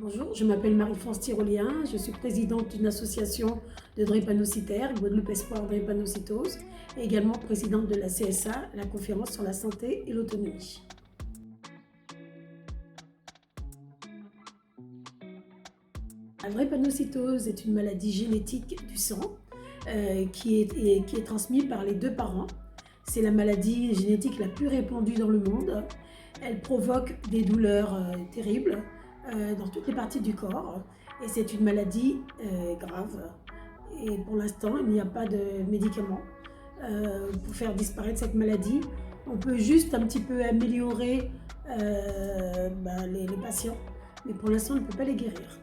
Bonjour, je m'appelle Marie-France Tyrolien, je suis présidente d'une association de drépanocytaires, Guadeloupe Espoir Drépanocytose, et également présidente de la CSA, la conférence sur la santé et l'autonomie. La drépanocytose est une maladie génétique du sang qui est transmise par les deux parents. C'est la maladie génétique la plus répandue dans le monde. Elle provoque des douleurs terribles dans toutes les parties du corps et c'est une maladie grave. Et pour l'instant, il n'y a pas de médicaments pour faire disparaître cette maladie. On peut juste un petit peu améliorer les patients, mais pour l'instant, on ne peut pas les guérir.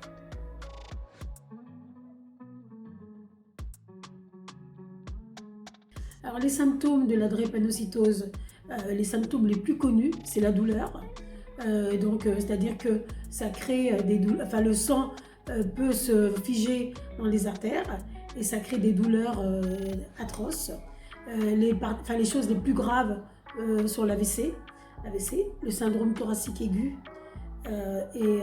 Alors les symptômes de la drépanocytose, les symptômes les plus connus, c'est la douleur. C'est-à-dire que ça crée des douleurs, le sang peut se figer dans les artères et ça crée des douleurs atroces. Les choses les plus graves sont l'AVC, le syndrome thoracique aigu et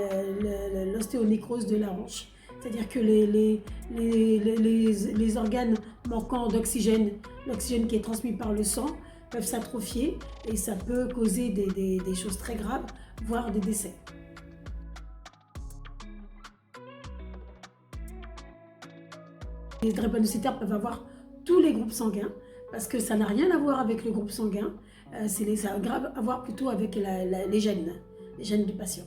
l'ostéonécrose de la hanche. C'est-à-dire que les organes manquant d'oxygène, l'oxygène qui est transmis par le sang, peuvent s'atrophier et ça peut causer des choses très graves, voire des décès. Les drépanocytaires peuvent avoir tous les groupes sanguins parce que ça n'a rien à voir avec le groupe sanguin, ça a à voir plutôt avec les gènes du patient.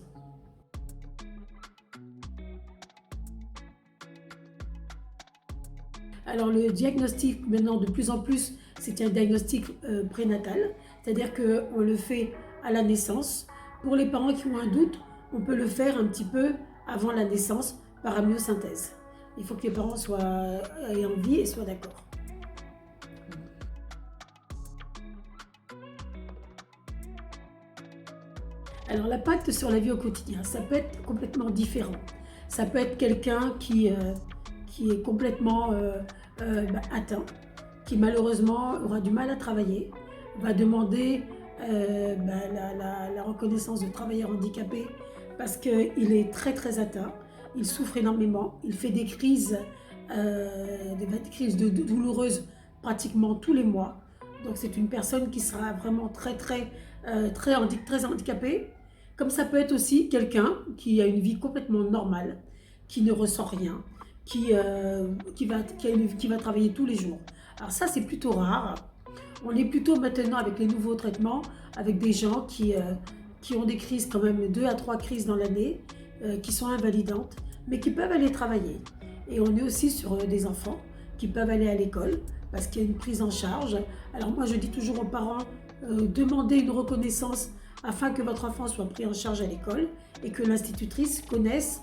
Alors le diagnostic, maintenant de plus en plus, c'est un diagnostic prénatal, c'est-à-dire qu'on le fait à la naissance. Pour les parents qui ont un doute, on peut le faire un petit peu avant la naissance par amniosynthèse. Il faut que les parents aient envie et soient d'accord. Alors l'impact sur la vie au quotidien, ça peut être complètement différent. Ça peut être quelqu'un qui est complètement atteint, qui malheureusement aura du mal à travailler, va demander la reconnaissance de travailleur handicapé parce qu'il est très très atteint, il souffre énormément, il fait des crises douloureuses pratiquement tous les mois. Donc c'est une personne qui sera vraiment très handicapée. Comme ça peut être aussi quelqu'un qui a une vie complètement normale, qui ne ressent rien, qui va travailler tous les jours. Alors ça, c'est plutôt rare. On est plutôt maintenant avec les nouveaux traitements, avec des gens qui ont des crises, quand même 2 à 3 crises dans l'année, qui sont invalidantes, mais qui peuvent aller travailler. Et on est aussi sur des enfants qui peuvent aller à l'école, parce qu'il y a une prise en charge. Alors moi, je dis toujours aux parents, demandez une reconnaissance afin que votre enfant soit pris en charge à l'école et que l'institutrice connaisse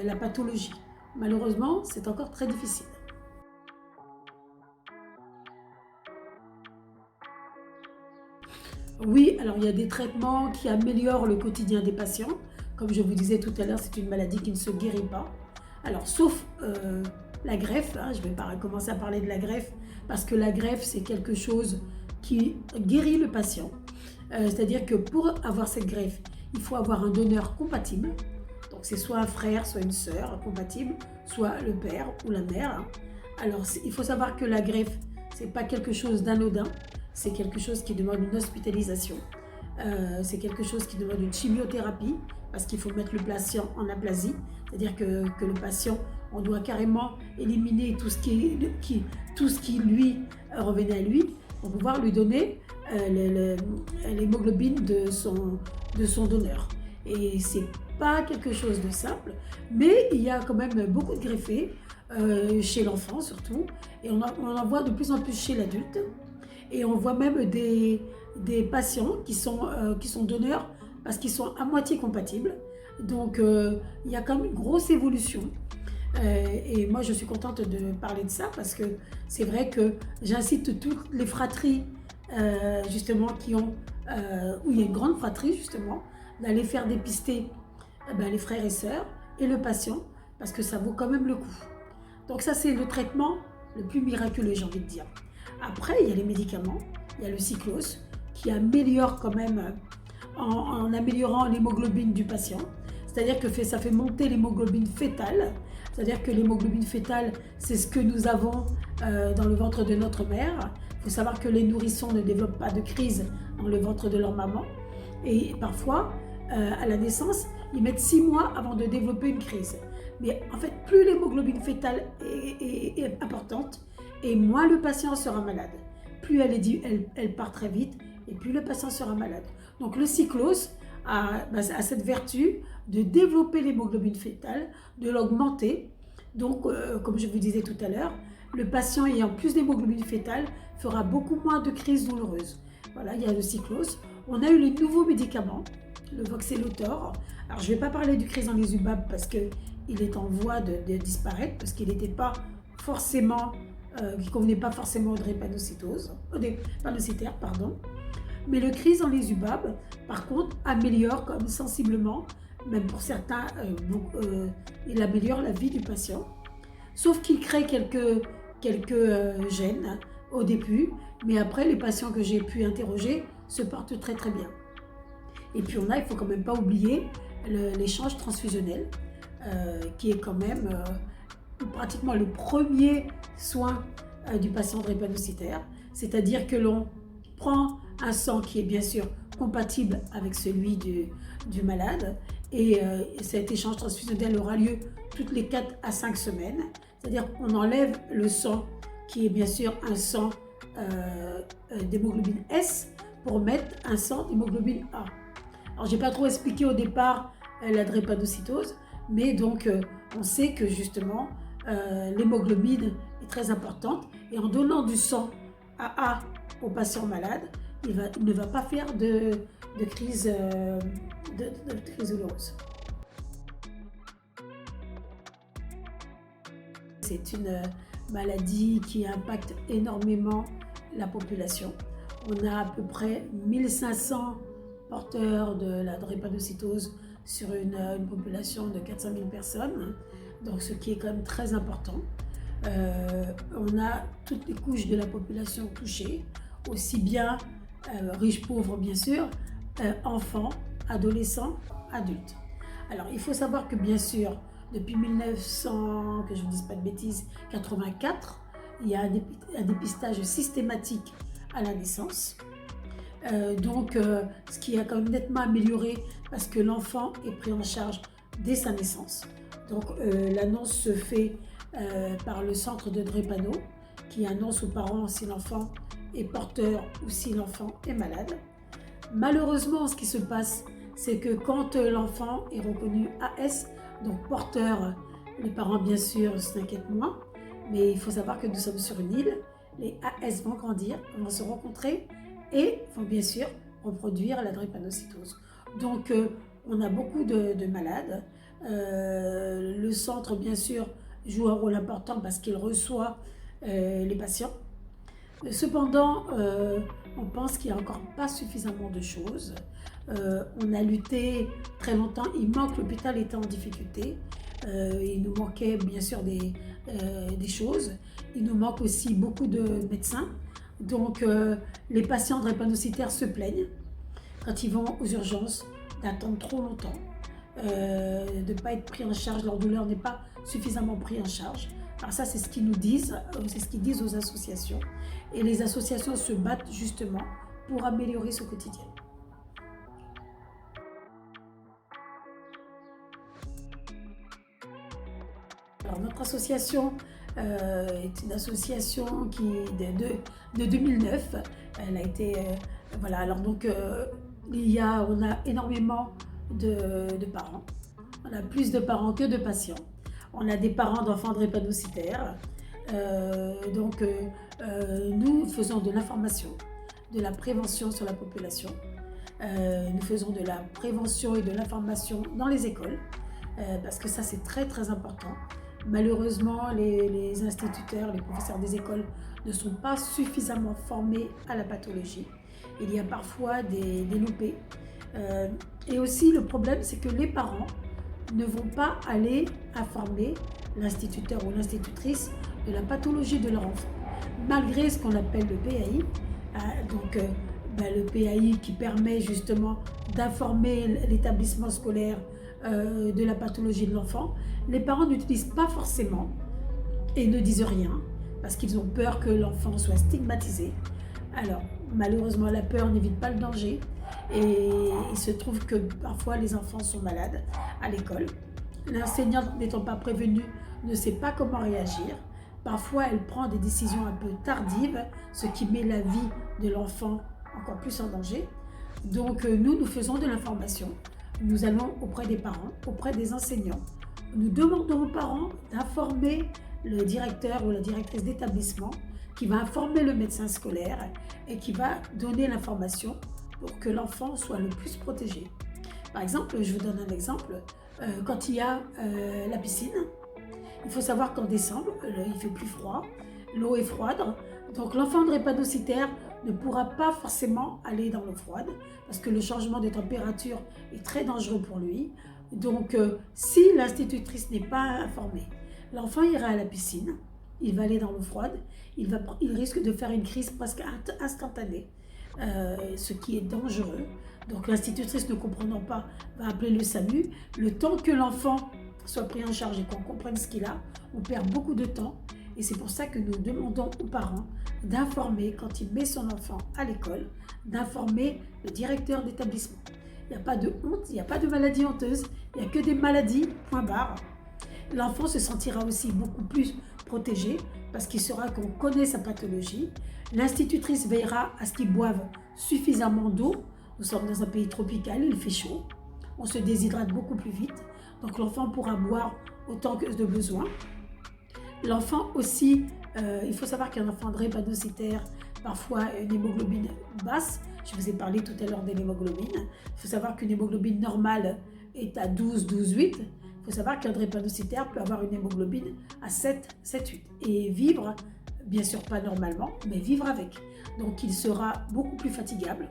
la pathologie. Malheureusement, c'est encore très difficile. Oui, alors il y a des traitements qui améliorent le quotidien des patients. Comme je vous disais tout à l'heure, c'est une maladie qui ne se guérit pas. Alors, sauf la greffe, je ne vais pas commencer à parler de la greffe, parce que la greffe, c'est quelque chose qui guérit le patient. C'est-à-dire que pour avoir cette greffe, il faut avoir un donneur compatible. Donc c'est soit un frère, soit une sœur compatible, soit le père ou la mère. Alors il faut savoir que la greffe, c'est pas quelque chose d'anodin, c'est quelque chose qui demande une hospitalisation. C'est quelque chose qui demande une chimiothérapie parce qu'il faut mettre le patient en aplasie, c'est-à-dire que le patient, on doit carrément éliminer tout ce qui lui revenait à lui pour pouvoir lui donner l'hémoglobine de son donneur. Et c'est pas quelque chose de simple, mais il y a quand même beaucoup de greffés chez l'enfant surtout, et on en voit de plus en plus chez l'adulte, et on voit même des patients qui sont donneurs parce qu'ils sont à moitié compatibles. Donc il y a quand même une grosse évolution. Et moi je suis contente de parler de ça parce que c'est vrai que j'incite toutes les fratries justement où il y a une grande fratrie justement, d'aller faire dépister les frères et sœurs et le patient parce que ça vaut quand même le coup. Donc ça, c'est le traitement le plus miraculeux, j'ai envie de dire. Après, il y a les médicaments, il y a le cyclose qui améliore quand même en améliorant l'hémoglobine du patient. c'est-à-dire que ça fait monter l'hémoglobine fœtale, c'est-à-dire que l'hémoglobine fœtale, c'est ce que nous avons dans le ventre de notre mère. Il faut savoir que les nourrissons ne développent pas de crise dans le ventre de leur maman. Et parfois, à la naissance, ils mettent 6 mois avant de développer une crise. Mais en fait, plus l'hémoglobine fœtale est importante, et moins le patient sera malade. Plus elle part très vite, et plus le patient sera malade. Donc le cyclose a cette vertu de développer l'hémoglobine fœtale, de l'augmenter. Donc, comme je vous disais tout à l'heure, le patient ayant plus d'hémoglobine fœtale fera beaucoup moins de crises douloureuses. Voilà, il y a le cyclose. On a eu les nouveaux médicaments, le Voxelotor. Alors, je ne vais pas parler du Crisanlizumab parce qu'il est en voie de disparaître, parce qu'il n'était pas forcément, qui ne convenait pas forcément aux drépanocytaires, pardon. Mais le Crisanlizumab, par contre, améliore comme sensiblement, même pour certains, il améliore la vie du patient. Sauf qu'il crée quelques gènes au début, mais après, les patients que j'ai pu interroger se portent très très bien. Et puis il ne faut quand même pas oublier l'échange transfusionnel, qui est quand même pratiquement le premier soin du patient drépanocytaire, c'est-à-dire que l'on prend un sang qui est bien sûr compatible avec celui du malade, et cet échange transfusionnel aura lieu toutes les 4 à 5 semaines, c'est-à-dire qu'on enlève le sang qui est bien sûr un sang d'hémoglobine S pour mettre un sang d'hémoglobine A. Alors, je n'ai pas trop expliqué au départ la drépanocytose, mais donc on sait que justement l'hémoglobine est très importante, et en donnant du sang AA au patient malade, il ne va pas faire de crise douloureuse. C'est une maladie qui impacte énormément la population. On a à peu près 1500 porteurs de la drépanocytose sur une population de 400 000 personnes, donc ce qui est quand même très important. On a toutes les couches de la population touchées, aussi bien riches, pauvres bien sûr, enfants, adolescents, adultes. Alors il faut savoir que bien sûr, depuis 1900, que je ne dise pas de bêtises, 84, il y a un dépistage systématique à la naissance. Ce qui a quand même nettement amélioré parce que l'enfant est pris en charge dès sa naissance. Donc l'annonce se fait par le centre de drépano qui annonce aux parents si l'enfant est porteur ou si l'enfant est malade. Malheureusement, ce qui se passe, c'est que quand l'enfant est reconnu AS, donc porteur, les parents bien sûr s'inquiètent moins, mais il faut savoir que nous sommes sur une île, les AS vont grandir, vont se rencontrer et vont bien sûr reproduire la drépanocytose. Donc on a beaucoup de malades. Le centre bien sûr joue un rôle important parce qu'il reçoit les patients. Cependant, on pense qu'il n'y a encore pas suffisamment de choses. On a lutté très longtemps, l'hôpital était en difficulté. Il nous manquait bien sûr des choses. Il nous manque aussi beaucoup de médecins. Donc les patients drépanocytaires se plaignent quand ils vont aux urgences d'attendre trop longtemps, de ne pas être pris en charge, leur douleur n'est pas suffisamment prise en charge. Alors ça, c'est ce qu'ils nous disent, c'est ce qu'ils disent aux associations. Et les associations se battent justement pour améliorer ce quotidien. Alors notre association est une association qui de 2009. Elle a été voilà. Alors donc on a énormément de parents. On a plus de parents que de patients. On a des parents d'enfants drépanocytaires. Nous faisons de l'information, de la prévention sur la population. Nous faisons de la prévention et de l'information dans les écoles, parce que ça c'est très très important. Malheureusement, les instituteurs, les professeurs des écoles ne sont pas suffisamment formés à la pathologie. Il y a parfois des loupés. Et aussi le problème, c'est que les parents ne vont pas aller informer l'instituteur ou l'institutrice de la pathologie de leur enfant, malgré ce qu'on appelle le PAI. Le PAI qui permet justement d'informer l'établissement scolaire de la pathologie de l'enfant, les parents n'utilisent pas forcément et ne disent rien parce qu'ils ont peur que l'enfant soit stigmatisé. Alors, malheureusement, la peur n'évite pas le danger et il se trouve que parfois les enfants sont malades à l'école. L'enseignante n'étant pas prévenue ne sait pas comment réagir. Parfois, elle prend des décisions un peu tardives, ce qui met la vie de l'enfant encore plus en danger. Donc, nous faisons de l'information. Nous allons auprès des parents, auprès des enseignants. Nous demandons aux parents d'informer le directeur ou la directrice d'établissement qui va informer le médecin scolaire et qui va donner l'information pour que l'enfant soit le plus protégé. Par exemple, je vous donne un exemple. Quand il y a la piscine, il faut savoir qu'en décembre, il fait plus froid, l'eau est froide, donc l'enfant drépanocytaire ne pourra pas forcément aller dans l'eau froide parce que le changement de température est très dangereux pour lui. Donc, si l'institutrice n'est pas informée, l'enfant ira à la piscine, il va aller dans l'eau froide, il risque de faire une crise presque instantanée, ce qui est dangereux. Donc, l'institutrice ne comprenant pas va appeler le SAMU. Le temps que l'enfant soit pris en charge et qu'on comprenne ce qu'il a, on perd beaucoup de temps. Et c'est pour ça que nous demandons aux parents d'informer, quand il met son enfant à l'école, d'informer le directeur d'établissement. Il n'y a pas de honte, il n'y a pas de maladie honteuse, il n'y a que des maladies, point barre. L'enfant se sentira aussi beaucoup plus protégé parce qu'il saura qu'on connaît sa pathologie. L'institutrice veillera à ce qu'il boive suffisamment d'eau. Nous sommes dans un pays tropical, il fait chaud. On se déshydrate beaucoup plus vite. Donc l'enfant pourra boire autant que de besoin. L'enfant aussi, il faut savoir qu'un enfant drépanocytaire, parfois une hémoglobine basse. Je vous ai parlé tout à l'heure de l'hémoglobine. Il faut savoir qu'une hémoglobine normale est à 12,8. Il faut savoir qu'un drépanocytaire peut avoir une hémoglobine à 7,8 et vivre, bien sûr pas normalement, mais vivre avec. Donc il sera beaucoup plus fatigable,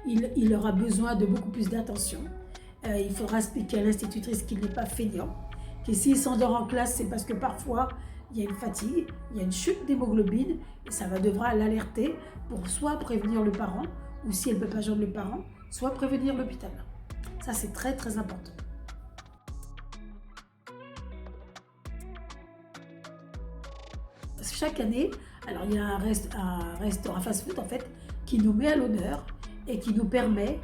il aura besoin de beaucoup plus d'attention. Il faudra expliquer à l'institutrice qu'il n'est pas feignant, que s'il s'endort en classe, c'est parce que parfois il y a une fatigue, il y a une chute d'hémoglobine et ça devra l'alerter pour soit prévenir le parent ou si elle ne peut pas joindre le parent, soit prévenir l'hôpital. Ça c'est très très important. Parce que chaque année, alors il y a un restaurant fast-food en fait qui nous met à l'honneur et qui nous permet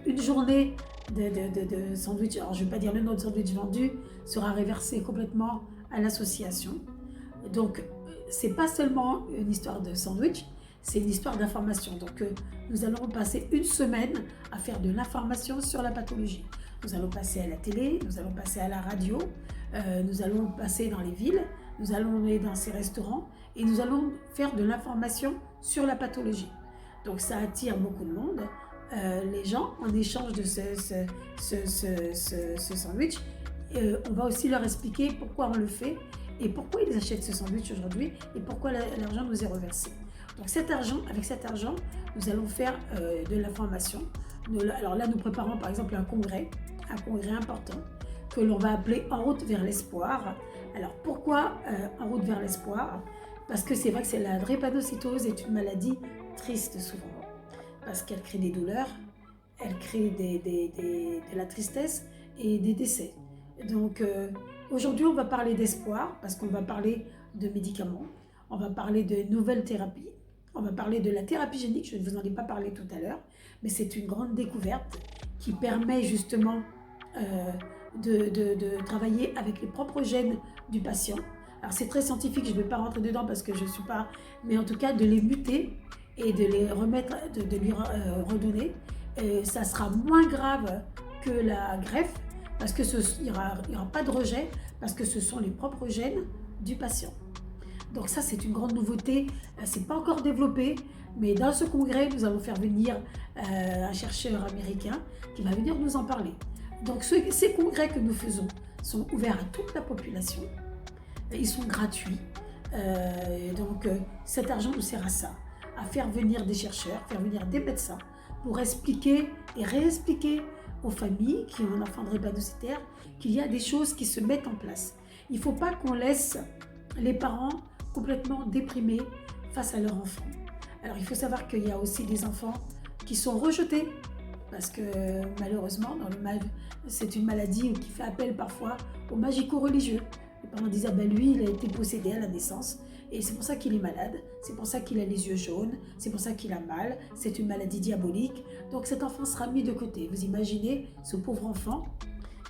une journée de sandwich. Alors je ne vais pas dire le nom de sandwich vendu, sera reversé complètement à l'association. Donc c'est pas seulement une histoire de sandwich, c'est une histoire d'information. Donc nous allons passer une semaine à faire de l'information sur la pathologie. Nous allons passer à la télé, nous allons passer à la radio, nous allons passer dans les villes, nous allons aller dans ces restaurants et nous allons faire de l'information sur la pathologie. Donc ça attire beaucoup de monde. Les gens, en échange de ce sandwich, on va aussi leur expliquer pourquoi on le fait et pourquoi ils achètent ce sandwich aujourd'hui et pourquoi l'argent nous est reversé. Donc avec cet argent, nous allons faire de l'information. Alors là, nous préparons par exemple un congrès important que l'on va appeler En route vers l'espoir. Alors pourquoi En route vers l'espoir? Parce que c'est vrai que la drépanocytose est une maladie triste souvent, parce qu'elle crée des douleurs, elle crée de la tristesse et des décès. Donc aujourd'hui on va parler d'espoir, parce qu'on va parler de médicaments, on va parler de nouvelles thérapies, on va parler de la thérapie génique, je ne vous en ai pas parlé tout à l'heure, mais c'est une grande découverte qui permet justement de travailler avec les propres gènes du patient. Alors c'est très scientifique, je ne vais pas rentrer dedans parce que je ne suis pas, mais en tout cas de les muter et de les remettre, de lui redonner. Ça sera moins grave que la greffe parce qu'il n'y aura pas de rejet parce que ce sont les propres gènes du patient. Donc ça c'est une grande nouveauté, c'est pas encore développé, mais dans ce congrès nous allons faire venir un chercheur américain qui va venir nous en parler. Donc ces congrès que nous faisons sont ouverts à toute la population, ils sont gratuits, donc cet argent nous sert à ça, à faire venir des chercheurs, faire venir des médecins pour expliquer et réexpliquer aux familles qui ont un enfant drépanocytaire qu'il y a des choses qui se mettent en place. Il ne faut pas qu'on laisse les parents complètement déprimés face à leur enfant. Alors il faut savoir qu'il y a aussi des enfants qui sont rejetés parce que malheureusement, c'est une maladie qui fait appel parfois aux magico-religieux. Les parents disent, ah ben lui, il a été possédé à la naissance, et c'est pour ça qu'il est malade, c'est pour ça qu'il a les yeux jaunes, c'est pour ça qu'il a mal, c'est une maladie diabolique. Donc cet enfant sera mis de côté. Vous imaginez ce pauvre enfant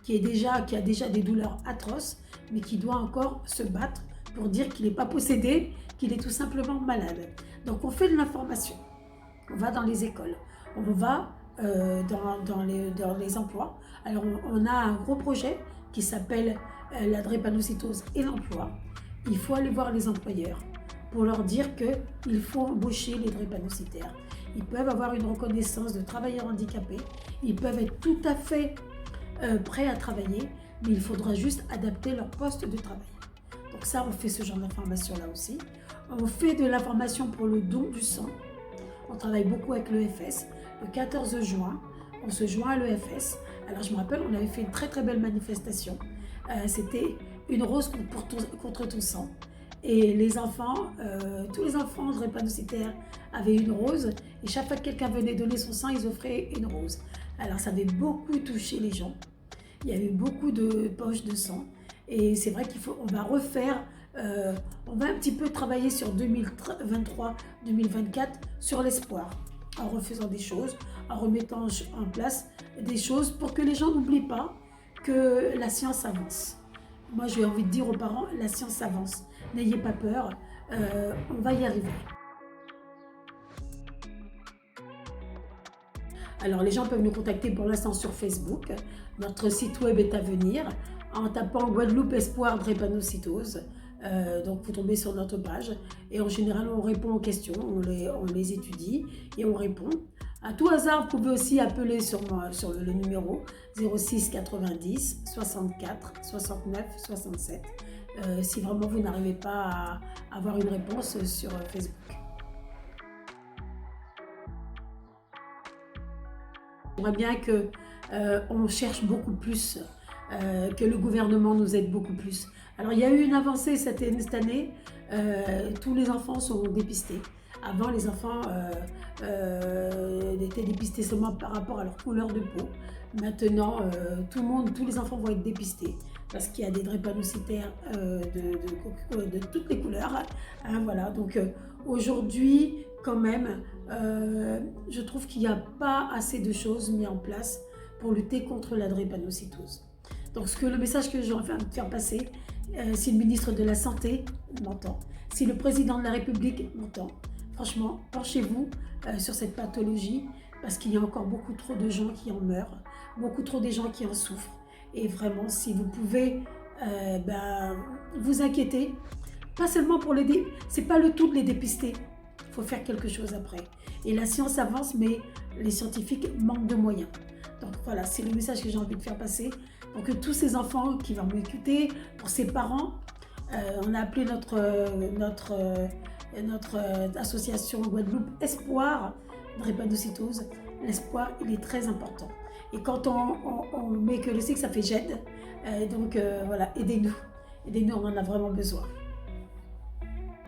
qui a déjà des douleurs atroces, mais qui doit encore se battre pour dire qu'il n'est pas possédé, qu'il est tout simplement malade. Donc on fait de l'information, on va dans les écoles, on va dans les emplois. Alors on a un gros projet qui s'appelle la drépanocytose et l'emploi. Il faut aller voir les employeurs pour leur dire qu'il faut embaucher les drépanocytaires. Ils peuvent avoir une reconnaissance de travailleurs handicapés, ils peuvent être tout à fait prêts à travailler, mais il faudra juste adapter leur poste de travail. Donc ça, on fait ce genre d'information là aussi. On fait de l'information pour le don du sang. On travaille beaucoup avec l'EFS. Le 14 juin, on se joint à l'EFS. Alors je me rappelle, on avait fait une très très belle manifestation. C'était une rose contre ton sang. Et les enfants, tous les enfants drépanocytaires avaient une rose. Et chaque fois que quelqu'un venait donner son sang, ils offraient une rose. Alors ça avait beaucoup touché les gens. Il y avait beaucoup de poches de sang. Et c'est vrai qu'on va refaire, on va un petit peu travailler sur 2023-2024 sur l'espoir, en refaisant des choses, en remettant en place des choses pour que les gens n'oublient pas que la science avance. Moi, j'ai envie de dire aux parents, la science avance. N'ayez pas peur, on va y arriver. Alors, les gens peuvent nous contacter pour l'instant sur Facebook. Notre site web est à venir en tapant Guadeloupe Espoir Drépanocytose. Donc, vous tombez sur notre page. Et en général, on répond aux questions, on les étudie et on répond. À tout hasard, vous pouvez aussi appeler sur le numéro 06 90 64 69 67 si vraiment vous n'arrivez pas à avoir une réponse sur Facebook. J'aimerais bien qu'on cherche beaucoup plus, que le gouvernement nous aide beaucoup plus. Alors il y a eu une avancée cette année, tous les enfants sont dépistés. Avant, les enfants étaient dépistés seulement par rapport à leur couleur de peau. Maintenant, tous les enfants vont être dépistés parce qu'il y a des drépanocytaires de toutes les couleurs. Hein, voilà. Donc aujourd'hui, quand même, je trouve qu'il n'y a pas assez de choses mises en place pour lutter contre la drépanocytose. Donc le message que j'ai envie de faire passer, si le ministre de la Santé m'entend, si le président de la République m'entend, franchement, penchez-vous sur cette pathologie parce qu'il y a encore beaucoup trop de gens qui en meurent, beaucoup trop de gens qui en souffrent. Et vraiment, si vous pouvez vous inquiéter, pas seulement pour c'est pas le tout de les dépister, il faut faire quelque chose après. Et la science avance, mais les scientifiques manquent de moyens. Donc voilà, c'est le message que j'ai envie de faire passer pour que tous ces enfants qui vont m'écouter, pour ses parents, on a appelé notre association Guadeloupe Espoir Drépanocytose. L'espoir, il est très important. Et quand on met que le cycle, ça fait GED. Donc voilà, aidez-nous. Aidez-nous, on en a vraiment besoin.